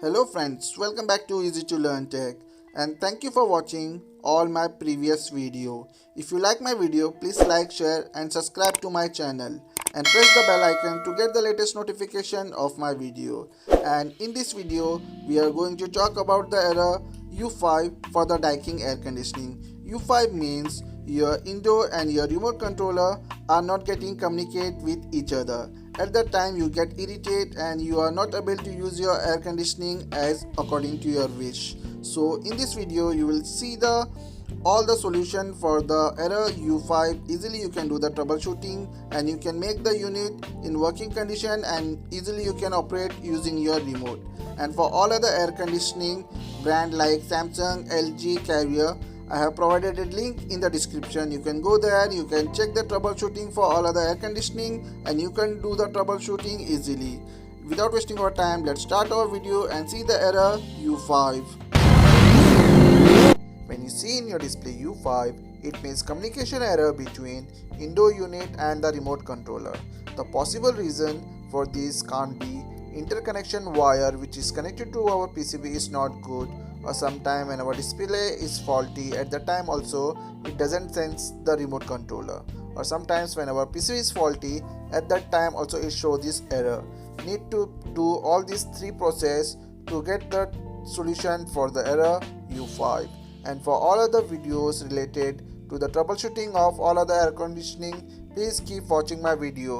Hello friends, welcome back to Easy to Learn Tech and thank you for watching all my previous video. If you like my video, please like, share and subscribe to my channel and press the bell icon to get the latest notification of my video. And in this video, we are going to talk about the error U5 for the DAIKIN air conditioning. U5 means your indoor and your remote controller are not getting communicate with each other. At that time you get irritated and you are not able to use your air conditioning as according to your wish. So in this video you will see all the solution for the error U5. Easily you can do the troubleshooting and you can make the unit in working condition and easily you can operate using your remote. And for all other air conditioning brand like Samsung, LG, Carrier, I have provided a link in the description. You can go there, you can check the troubleshooting for all other air conditioning and you can do the troubleshooting easily. Without wasting our time, let's start our video and see the error U5. When you see in your display U5, it means communication error between indoor unit and the remote controller. The possible reason for this can't be interconnection wire which is connected to our PCB is not good, or sometime when our display is faulty, at the time also it doesn't sense the remote controller, or sometimes when our PCB is faulty, at that time also it shows this error. Need to do all these three process to get the solution for the error U5. And for all other videos related to the troubleshooting of all other air conditioning, please keep watching my video.